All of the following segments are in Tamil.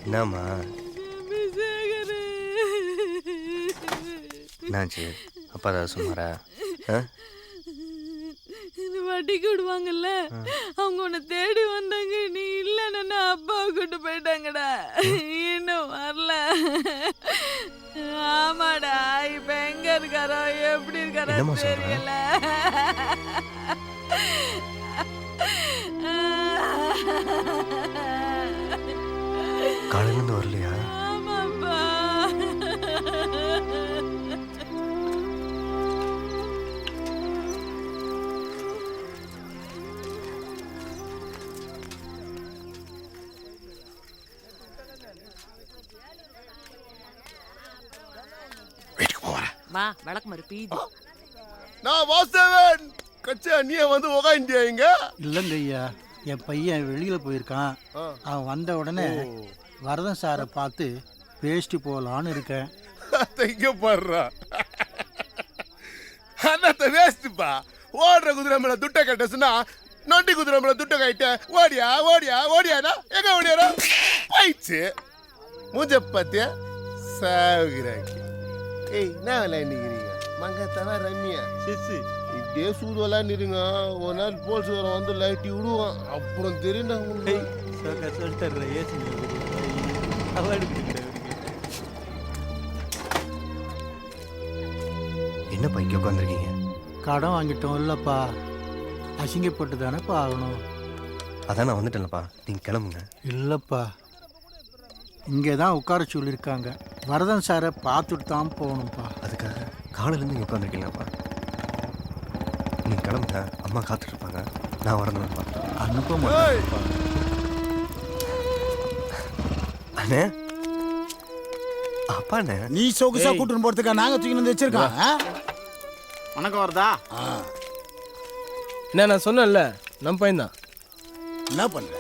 என்னம்மா என்னாச்சு? அப்பா ஏதாவது சொன்னாரா? வட்டிக்கு விடுவாங்கல்ல, அவங்க உன்னை தேடி வந்தாங்க. நீ இல்லைன்னா அப்பாவை கூட்டு போயிட்டாங்கடா. இன்னும் வரல. ஆமாடா, இப்ப எங்க இருக்காரோ எப்படி இருக்காரோ தெரியல. காலையில இருந்து வரலையா? ஆமாப்பா. வா, விளக்கு மாதிரி பீதி. நான் வாசவன் கச்சா நீ வந்து உக்காண்டியா இங்க? இல்லைங்க ஐயா, என் பையன் வெளியில போயிருக்கான். அவன் வந்த உடனே வரதன் சாரை பார்த்து பேசிட்டு போகலான்னு இருக்கேன். இங்க பாடுறா அண்ணாத்த வேஸ்ட்டுப்பா. ஓடுற குதிரை மேல துட்ட கட்டச்சுன்னா நொண்டி குதிரை மேல துட்ட கட்ட ஓடியா ஓடியா ஓடியானா எங்க ஓடியாரா போயிடுச்சு. மூஞ்ச பத்தியா சாகுறாங்க. ஏய் என்ன விளையாண்டுக்கிறீங்க? மங்கத்தனா ரம்யா சிசு இப்படியே சூடு விளையாண்டுருங்க. ஒரு நாள் போலீஸ் வர வந்து லைட்டி விடுவான், அப்புறம் தெரியுண்டா உங்களுக்கு. என்னப்பா இங்கே உட்காந்துருக்கீங்க? கடன் வாங்கிட்டோம் இல்லப்பா, அசிங்கப்பட்டு தானேப்பா ஆகணும். அதான் நான் வந்துட்டேன்லப்பா, நீங்கள் கிளம்புங்க. இல்லைப்பா, இங்கே தான் உட்கார சொல்லியிருக்காங்க. வரதன் சாரை பார்த்துட்டு தான் போகணும்ப்பா. அதுக்காக காலையிலேருந்து இங்கே உட்காந்துருக்கீங்களாப்பா? நீங்கள் கிளம்புங்க, அம்மா காத்துட்ருப்பாங்க. நான் வரணும்ப்பா. அனுப்ப மாட்டேன்ப்பா. அண்ணே, அப்பா அண்ணே, நீ சொகுசா கூட்டின்னு போறதுக்கா நாங்க தூக்கி வந்து வச்சிருக்கோம். வணக்கம் வருதா? என்ன நான் சொன்னேன்ல, நம்ம பையன் தான். என்ன பண்ற?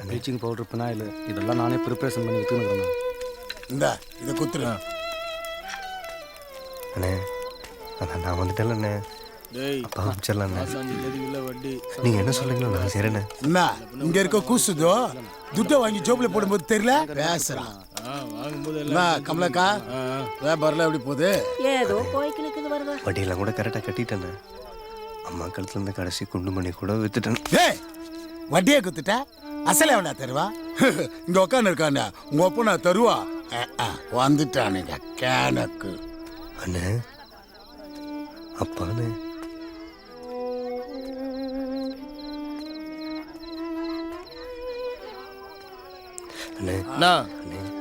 ப்ளீச்சிங் பவுடர், பினாயில் இதெல்லாம் நானே ப்ரிப்பரேஷன் பண்ணி விற்றுக்கிறேன். இந்த இதை குத்துரு. அண்ணே அதான் நான் வந்துட்டேன்ல அண்ணே. அப்பா வச்சிடலாம் நீங்கள் என்ன சொல்றீங்களோ நான் செய்கிறேண்ணே. என்ன இங்க இருக்க கூசுதோ துட்டை வாங்கி ஜோப்ல போடும்போது தெரியல பேசுறான். கமலக்கா வியாபாரம் எப்படி போகுது? ஏதோ போய்க்கிட்டு வருதா. வட்டியெல்லாம் கூட கரெக்டாக கட்டிட்டேண்ணே. அம்மா கழுத்துல இருந்து கடைசி குண்டு மணி கூட வித்துட்டேன். வட்டியை குத்துட்ட அசல வேணா தருவா? இங்க உட்காந்து இருக்காண்ட உங்க ஒப்ப நான் தருவா. வந்துட்டானுங்க கேனக்கு. அண்ணே அப்பாண்ணே,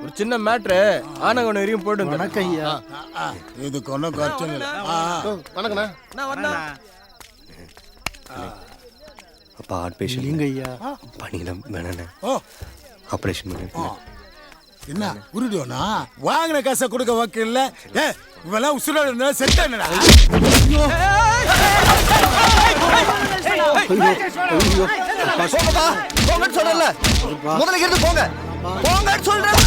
ஒரு சின்ன மேட்ரு ஆனங்க ஒன்று வரையும் போட்டு வணக்கம் ஐயா. இதுக்கு ஒன்றும் கஷ்டம் இல்லை. வணக்கண்ணா. அப்பா ஹார்ட் பேஷண்ட் இல்லைங்க ஐயா. பண்ணிக்கலாம் வேணாண்ணே, ஆப்ரேஷன் பண்ணிருக்கேன். என்ன உருடுவோனா? வாங்கின காசை கொடுக்க வக்கீல்ல. இவெல்லாம் உசுரோட இருந்தா செத்தானடா. போங்கன்னு சொல்றல, முதல்ல இருந்து போங்க போங்கன்னு சொல்றல.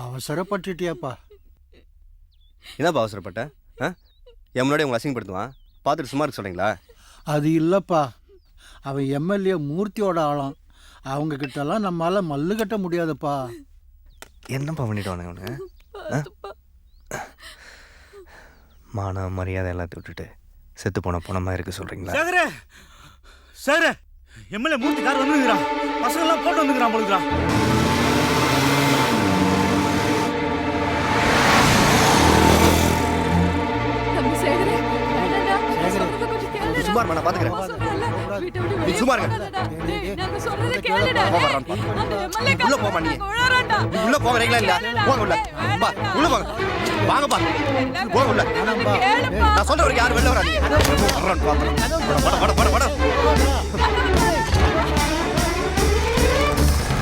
அவசரப்பட்டுட்டியாப்பா. என்னப்பா அவசரப்பட்ட? என் முன்னாடி உங்களை அசிங்கப்படுத்துவான், பார்த்துட்டு சும்மா இருக்க சொல்கிறீங்களா? அது இல்லைப்பா, அவன் எம்எல்ஏ மூர்த்தியோட ஆளாம். அவங்க கிட்டலாம் நம்மளால மல்லு கட்ட முடியாதுப்பா. என்னப்பா பண்ணிட்டு அவனு? மான மரியாதை எல்லாத்தையும் விட்டுட்டு செத்து போன மாதிரி இருக்க சொல்கிறீங்களா? சேகரே சார், எம்எல்ஏ மூர்த்தி கார் வந்துக்கிறான், பசங்கள்லாம் போட்டு வந்துக்கிறான் போலுக்கிறான். சுமார் நான் பாத்துக்கிறேன். நீ சும்மா இருங்க. உள்ள போமா, நீ உள்ள போகிறீங்களா இல்ல? போங்க உள்ள, உள்ள போங்க, வாங்கப்பா, போங்க உள்ள. நான் சொல்ற வரைக்கும் யாரும் வெளில வராதீங்க.